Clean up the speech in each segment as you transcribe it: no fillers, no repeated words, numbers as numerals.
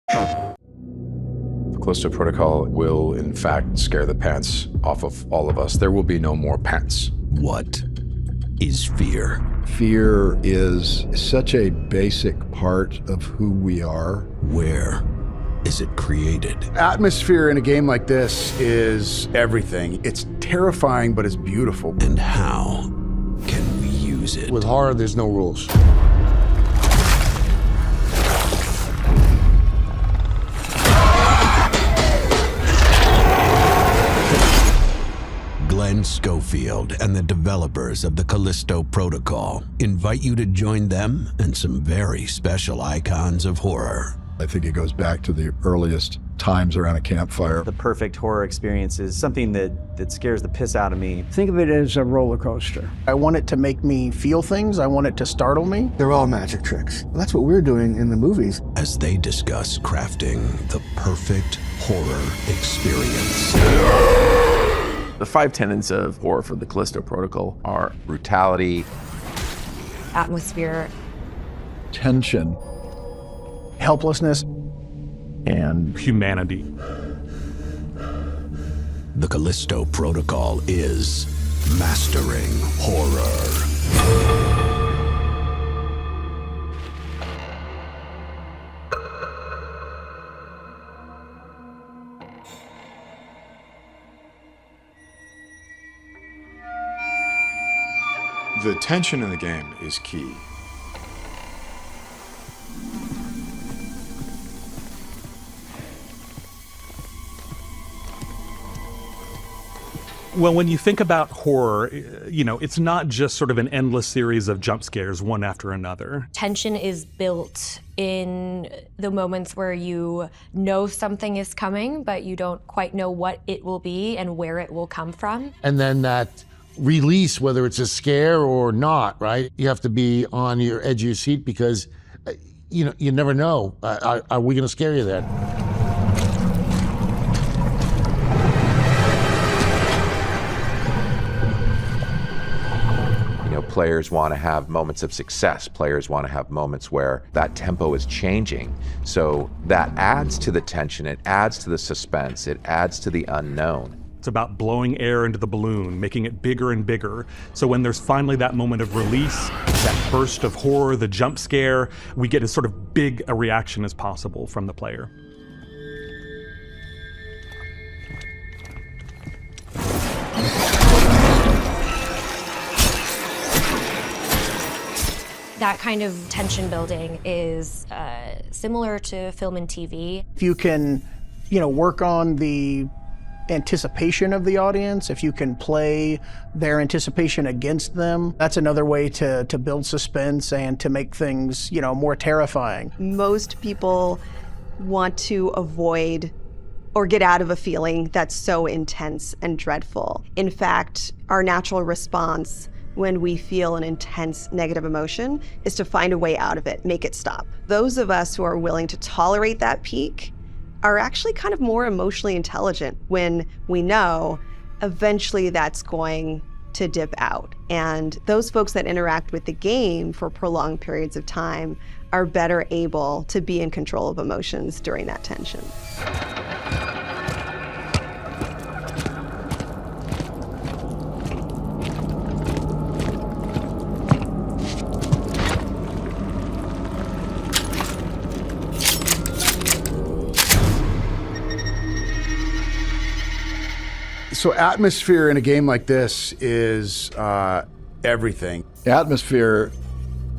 The Callisto Protocol will, in fact, scare the pants off of all of us. There will be no more pants. What is fear? Fear is such a basic part of who we are. Where is it created? Atmosphere in a game like this is everything. It's terrifying, but it's beautiful. And how can we use it? With horror, there's no rules. Glen Schofield and the developers of the Callisto Protocol invite you to join them and some very special icons of horror. I think it goes back to the earliest times around a campfire. The perfect horror experience is something that scares the piss out of me. Think of it as a roller coaster. I want it to make me feel things. I want it to startle me. They're all magic tricks. That's what we're doing in the movies. As they discuss crafting the perfect horror experience. The 5 tenets of horror for the Callisto Protocol are brutality, atmosphere, tension, helplessness, and humanity. The Callisto Protocol is Mastering Horror. The tension in the game is key. Well, when you think about horror, it's not just sort of an endless series of jump scares, one after another. Tension is built in the moments where you know something is coming, but you don't quite know what it will be and where it will come from. And then that release, whether it's a scare or not, right? You have to be on your edge of your seat because, you never know. Are we going to scare you then? Players want to have moments of success. Players want to have moments where that tempo is changing. So that adds to the tension, it adds to the suspense, it adds to the unknown. It's about blowing air into the balloon, making it bigger and bigger. So when there's finally that moment of release, that burst of horror, the jump scare, we get as sort of big a reaction as possible from the player. That kind of tension building is similar to film and TV. If you can, work on the anticipation of the audience, if you can play their anticipation against them, that's another way to build suspense and to make things, more terrifying. Most people want to avoid or get out of a feeling that's so intense and dreadful. In fact, our natural response when we feel an intense negative emotion is to find a way out of it, make it stop. Those of us who are willing to tolerate that peak are actually kind of more emotionally intelligent when we know eventually that's going to dip out. And those folks that interact with the game for prolonged periods of time are better able to be in control of emotions during that tension. So atmosphere in a game like this is everything. Atmosphere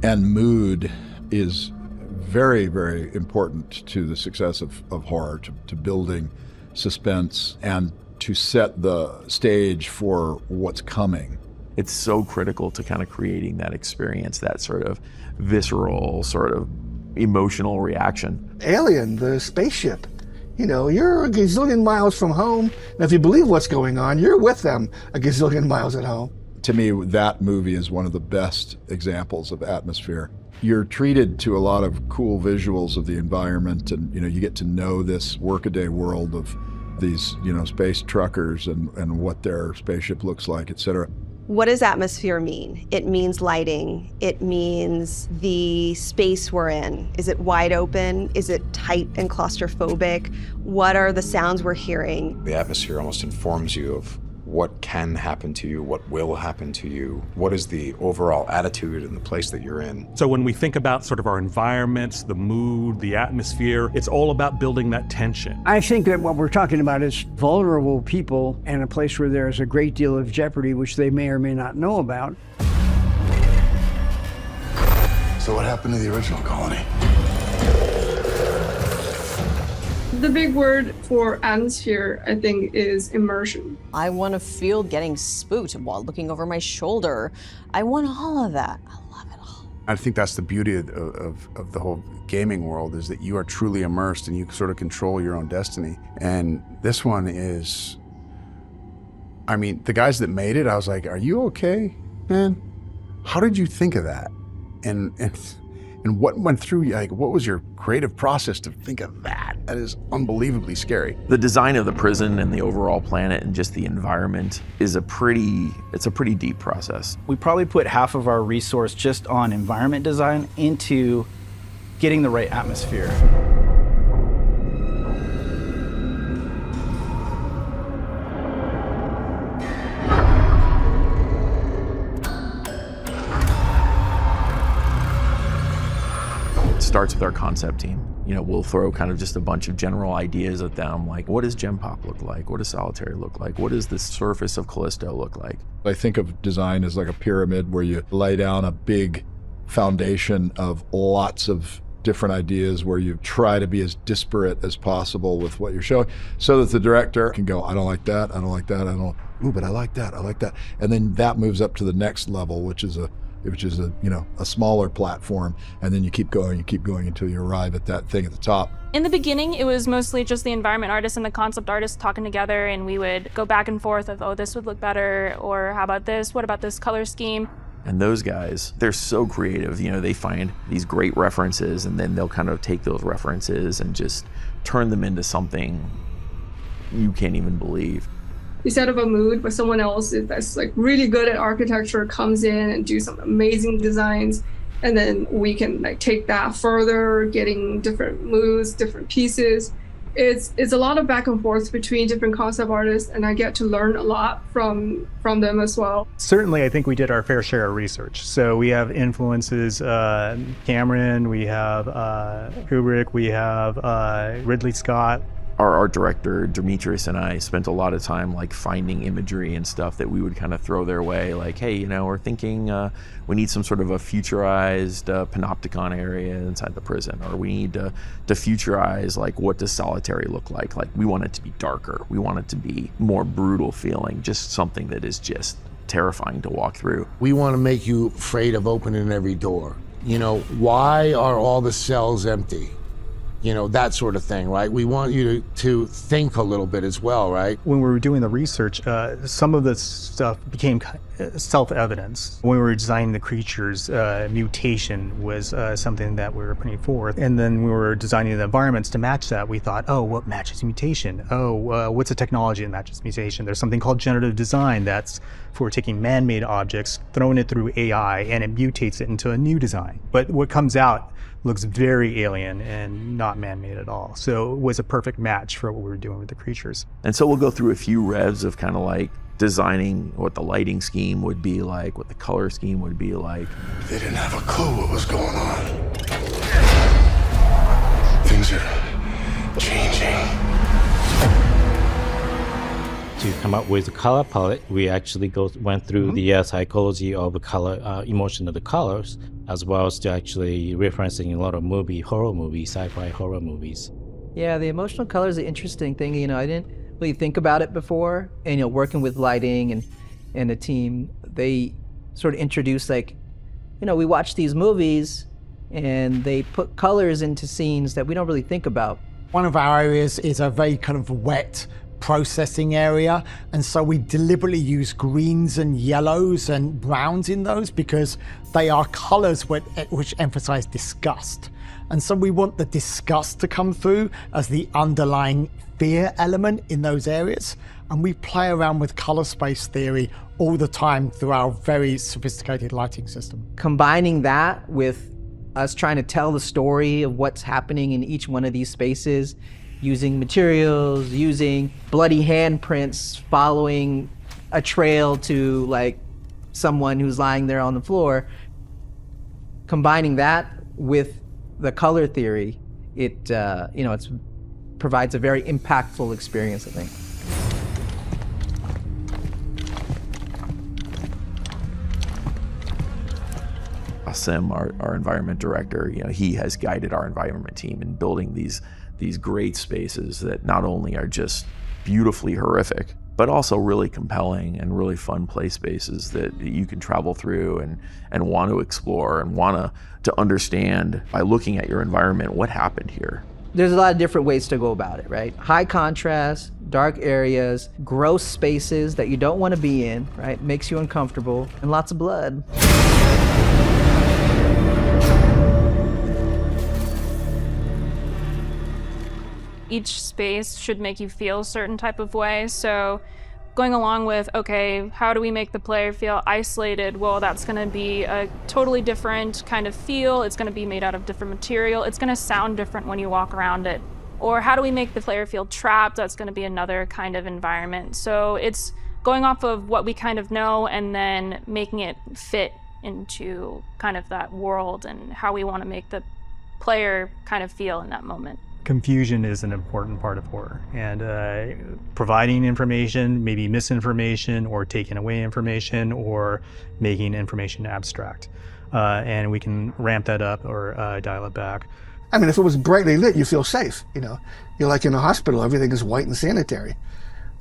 and mood is very, very important to the success of horror, to building suspense and to set the stage for what's coming. It's so critical to kind of creating that experience, that sort of visceral, sort of emotional reaction. Alien, the spaceship. You're a gazillion miles from home, and if you believe what's going on, you're with them a gazillion miles at home. To me, that movie is one of the best examples of atmosphere. You're treated to a lot of cool visuals of the environment, and you get to know this workaday world of these space truckers and what their spaceship looks like, etc. What does atmosphere mean? It means lighting. It means the space we're in. Is it wide open? Is it tight and claustrophobic? What are the sounds we're hearing? The atmosphere almost informs you of what can happen to you, what will happen to you, what is the overall attitude in the place that you're in. So when we think about sort of our environments, the mood, the atmosphere, it's all about building that tension. I think that what we're talking about is vulnerable people in a place where there's a great deal of jeopardy, which they may or may not know about. So what happened to the original colony? The big word for atmosphere, I think, is immersion. I want to feel getting spooked while looking over my shoulder. I want all of that. I love it all. I think that's the beauty of the whole gaming world, is that you are truly immersed and you sort of control your own destiny. And this one is, I mean, the guys that made it, I was like, are you okay, man? How did you think of that? And what went through, like, what was your creative process to think of that? That is unbelievably scary. The design of the prison and the overall planet and just the environment is it's a pretty deep process. We probably put half of our resource just on environment design into getting the right atmosphere. Starts with our concept team. You know, we'll throw kind of just a bunch of general ideas at them, like what does Gem Pop look like? What does Solitary look like? What does the surface of Callisto look like? I think of design as like a pyramid where you lay down a big foundation of lots of different ideas where you try to be as disparate as possible with what you're showing so that the director can go, I don't like that, I don't like that, ooh, but I like that, I like that. And then that moves up to the next level, which is a smaller platform, and then you keep going until you arrive at that thing at the top. In the beginning, it was mostly just the environment artist and the concept artist talking together, and we would go back and forth of, oh, this would look better, or how about this? What about this color scheme? And those guys, they're so creative. You know, they find these great references, and then they'll kind of take those references and just turn them into something you can't even believe. You set up a mood, but someone else that's like really good at architecture comes in and do some amazing designs, and then we can like take that further, getting different moods, different pieces. It's a lot of back and forth between different concept artists, and I get to learn a lot from them as well. Certainly, I think we did our fair share of research. So we have influences, Cameron, we have Kubrick, we have Ridley Scott. Our art director, Demetrius, and I spent a lot of time like finding imagery and stuff that we would kind of throw their way. Like, hey, you know, we're thinking we need some sort of a futurized panopticon area inside the prison, or we need to futurize, like, what does Solitary look like? Like, we want it to be darker. We want it to be more brutal feeling, just something that is just terrifying to walk through. We want to make you afraid of opening every door. You know, why are all the cells empty? You know, that sort of thing, right? We want you to think a little bit as well, right? When we were doing the research, some of the stuff became self-evidence. When we were designing the creatures, mutation was something that we were putting forth. And then we were designing the environments to match that. We thought, oh, what matches mutation? Oh, what's a technology that matches mutation? There's something called generative design that's for taking man-made objects, throwing it through AI, and it mutates it into a new design. But what comes out looks very alien and not man-made at all. So it was a perfect match for what we were doing with the creatures. And so we'll go through a few revs of kind of like designing what the lighting scheme would be like, what the color scheme would be like. They didn't have a clue what was going on. Things are changing. To come up with the color palette, we actually went through the psychology of the color, emotion of the colors, as well as to actually referencing a lot of horror movies, sci-fi horror movies. Yeah, the emotional color is an interesting thing. You know, I didn't really think about it before. And, you know, working with lighting and the team, they sort of introduced, like, you know, we watch these movies and they put colors into scenes that we don't really think about. One of our areas is a very kind of wet, processing area. And so we deliberately use greens and yellows and browns in those because they are colors which emphasize disgust. And so we want the disgust to come through as the underlying fear element in those areas. And we play around with color space theory all the time through our very sophisticated lighting system. Combining that with us trying to tell the story of what's happening in each one of these spaces, using materials, using bloody handprints, following a trail to like someone who's lying there on the floor. Combining that with the color theory, it provides a very impactful experience, I think. Sim, our environment director, he has guided our environment team in building these great spaces that not only are just beautifully horrific, but also really compelling and really fun play spaces that you can travel through and want to explore and want to understand by looking at your environment what happened here. There's a lot of different ways to go about it, right? High contrast, dark areas, gross spaces that you don't want to be in, right? Makes you uncomfortable, and lots of blood. Each space should make you feel a certain type of way. So going along with, okay, how do we make the player feel isolated? Well, that's gonna be a totally different kind of feel. It's gonna be made out of different material. It's gonna sound different when you walk around it. Or how do we make the player feel trapped? That's gonna be another kind of environment. So it's going off of what we kind of know and then making it fit into kind of that world and how we wanna make the player kind of feel in that moment. Confusion is an important part of horror, and providing information, maybe misinformation or taking away information or making information abstract. And we can ramp that up or dial it back. I mean, if it was brightly lit, you feel safe, You're like in a hospital, everything is white and sanitary.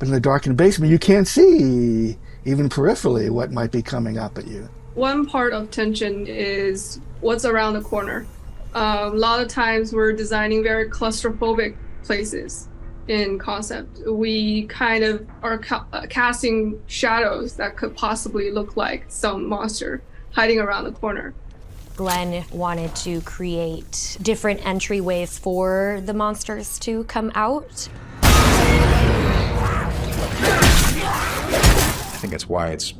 But in the darkened basement, you can't see, even peripherally, what might be coming up at you. One part of tension is what's around the corner. A lot of times we're designing very claustrophobic places in concept. We kind of are casting shadows that could possibly look like some monster hiding around the corner. Glen wanted to create different entryways for the monsters to come out. I think that's why it's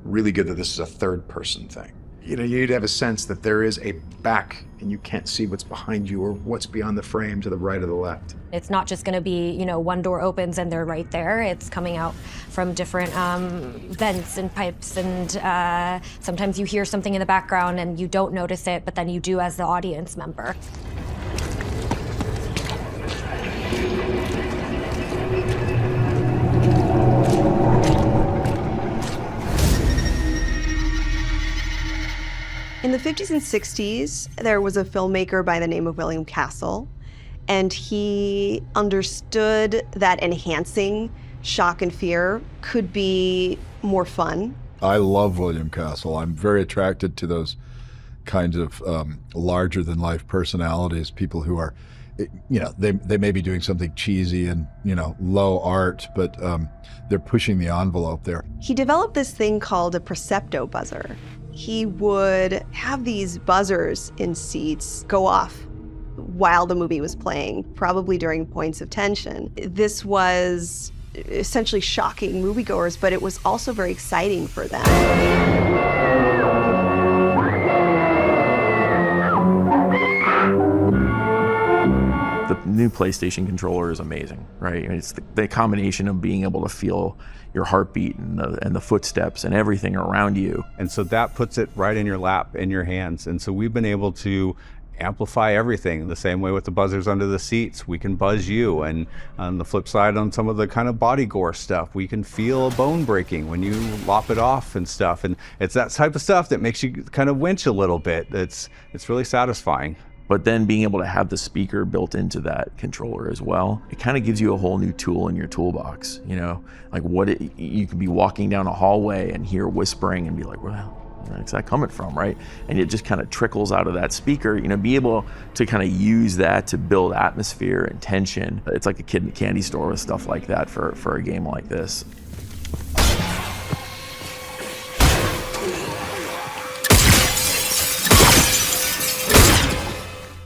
really good that this is a third-person thing. You'd have a sense that there is a back and you can't see what's behind you or what's beyond the frame to the right or the left. It's not just going to be, one door opens and they're right there. It's coming out from different vents and pipes, and sometimes you hear something in the background and you don't notice it, but then you do as the audience member. In the 50s and 60s, there was a filmmaker by the name of William Castle, and he understood that enhancing shock and fear could be more fun. I love William Castle. I'm very attracted to those kinds of larger-than-life personalities, people who are, they may be doing something cheesy and, low art, but they're pushing the envelope there. He developed this thing called a percepto buzzer. He would have these buzzers in seats go off while the movie was playing, probably during points of tension. This was essentially shocking moviegoers, but it was also very exciting for them. The new PlayStation controller is amazing, right? It's the combination of being able to feel your heartbeat and the footsteps and everything around you. And so that puts it right in your lap, in your hands. And so we've been able to amplify everything the same way with the buzzers under the seats. We can buzz you, and on the flip side, on some of the kind of body gore stuff, we can feel a bone breaking when you lop it off and stuff. And it's that type of stuff that makes you kind of winch a little bit. It's really satisfying. But then being able to have the speaker built into that controller as well, it kind of gives you a whole new tool in your toolbox, like you could be walking down a hallway and hear whispering and be like, well, where's that coming from, right? And it just kind of trickles out of that speaker, be able to kind of use that to build atmosphere and tension. It's like a kid in a candy store with stuff like that for a game like this.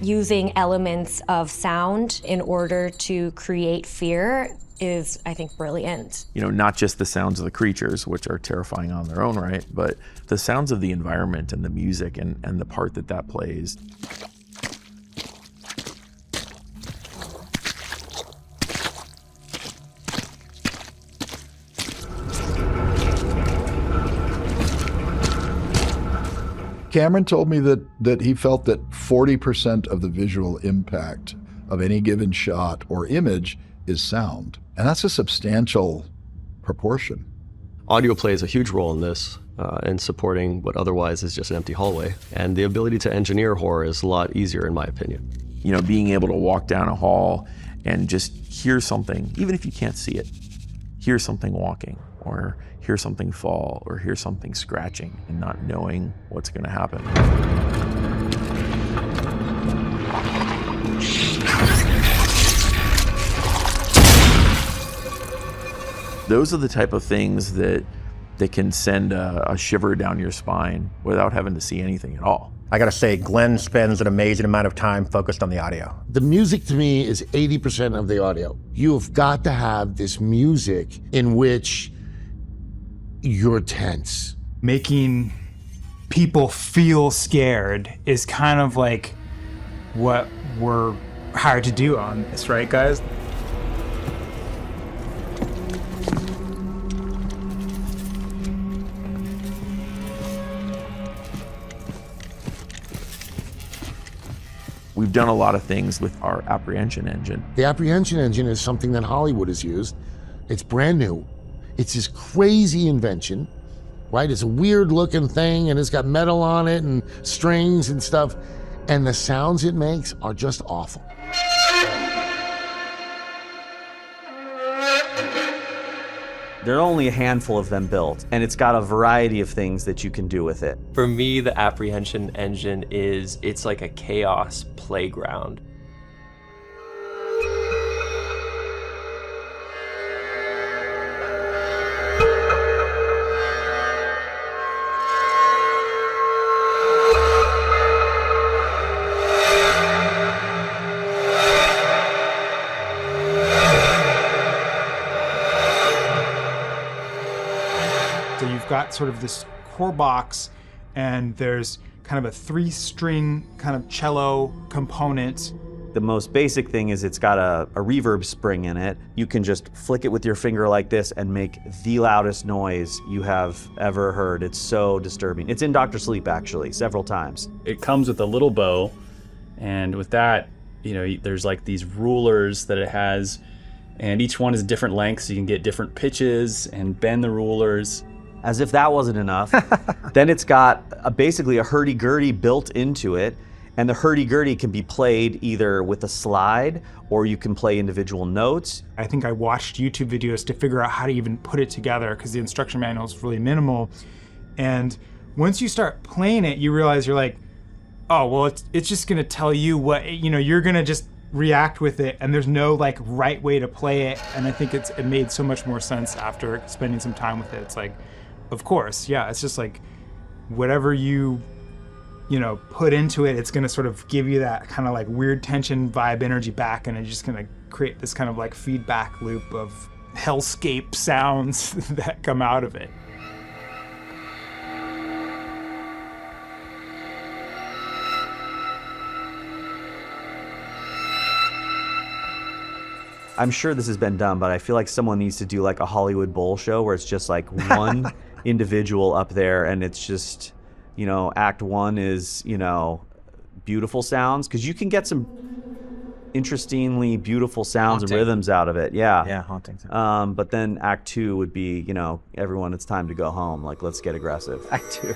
Using elements of sound in order to create fear is, I think, brilliant. Not just the sounds of the creatures, which are terrifying on their own right, but the sounds of the environment and the music and the part that plays. Cameron told me that he felt that 40% of the visual impact of any given shot or image is sound. And that's a substantial proportion. Audio plays a huge role in this, in supporting what otherwise is just an empty hallway. And the ability to engineer horror is a lot easier, in my opinion. Being able to walk down a hall and just hear something, even if you can't see it, hear something walking, or hear something fall, or hear something scratching, and not knowing what's going to happen. Those are the type of things that can send a shiver down your spine without having to see anything at all. I gotta say, Glen spends an amazing amount of time focused on the audio. The music to me is 80% of the audio. You've got to have this music in which you're tense. Making people feel scared is kind of like what we're hired to do on this, right, guys? We've done a lot of things with our apprehension engine. The apprehension engine is something that Hollywood has used. It's brand new. It's this crazy invention, right? It's a weird looking thing and it's got metal on it and strings and stuff. And the sounds it makes are just awful. There are only a handful of them built, and it's got a variety of things that you can do with it. For me, the apprehension engine it's like a chaos playground. So you've got sort of this core box, and there's kind of a 3-string kind of cello component. The most basic thing is it's got a reverb spring in it. You can just flick it with your finger like this and make the loudest noise you have ever heard. It's so disturbing. It's in Dr. Sleep, actually, several times. It comes with a little bow, and with that, there's like these rulers that it has, and each one is different lengths, so you can get different pitches and bend the rulers. As if that wasn't enough, then it's got basically a hurdy-gurdy built into it, and the hurdy-gurdy can be played either with a slide or you can play individual notes. I think I watched YouTube videos to figure out how to even put it together because the instruction manual is really minimal. And once you start playing it, you realize you're like, oh, well, it's just gonna tell you what, you're gonna just react with it, and there's no like right way to play it. And I think it made so much more sense after spending some time with it. It's like, of course, yeah, it's just like whatever you put into it, it's gonna sort of give you that kind of like weird tension vibe energy back, and it's just gonna create this kind of like feedback loop of hellscape sounds that come out of it. I'm sure this has been done, but I feel like someone needs to do like a Hollywood Bowl show where it's just like one individual up there, and it's just, act one is, beautiful sounds, because you can get some interestingly beautiful sounds and rhythms out of it. Yeah, haunting. But then act two would be, everyone, it's time to go home. Like, let's get aggressive. Act two.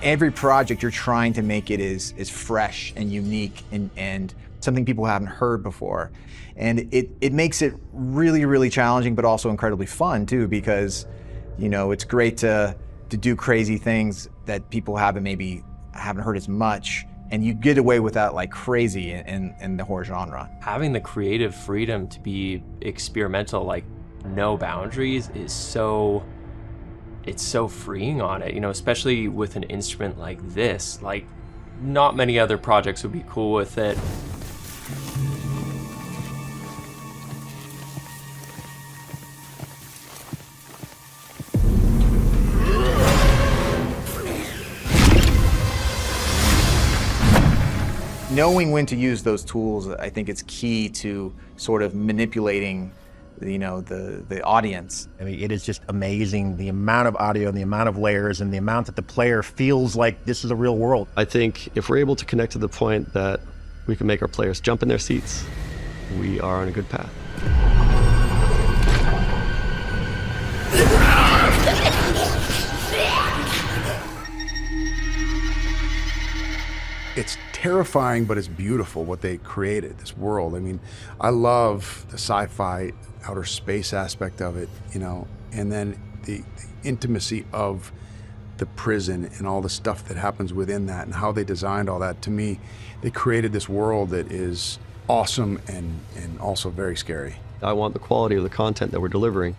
every project you're trying to make it is fresh and unique and something people haven't heard before. And it makes it really, really challenging, but also incredibly fun too, because, you know, it's great to do crazy things that people haven't heard as much, and you get away with that like crazy in the horror genre. Having the creative freedom to be experimental, like no boundaries, is so freeing on it, you know, especially with an instrument like this. Like, not many other projects would be cool with it. Knowing when to use those tools, I think it's key to sort of manipulating, you know, the audience. I mean, it is just amazing, the amount of audio and the amount of layers and the amount that the player feels like this is a real world. I think if we're able to connect to the point that we can make our players jump in their seats, we are on a good path. It's terrifying, but it's beautiful what they created, this world. I mean, I love the sci-fi outer space aspect of it, you know, and then the intimacy of the prison and all the stuff that happens within that and how they designed all that. To me, they created this world that is awesome and also very scary. I want the quality of the content that we're delivering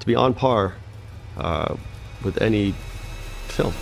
to be on par with any film.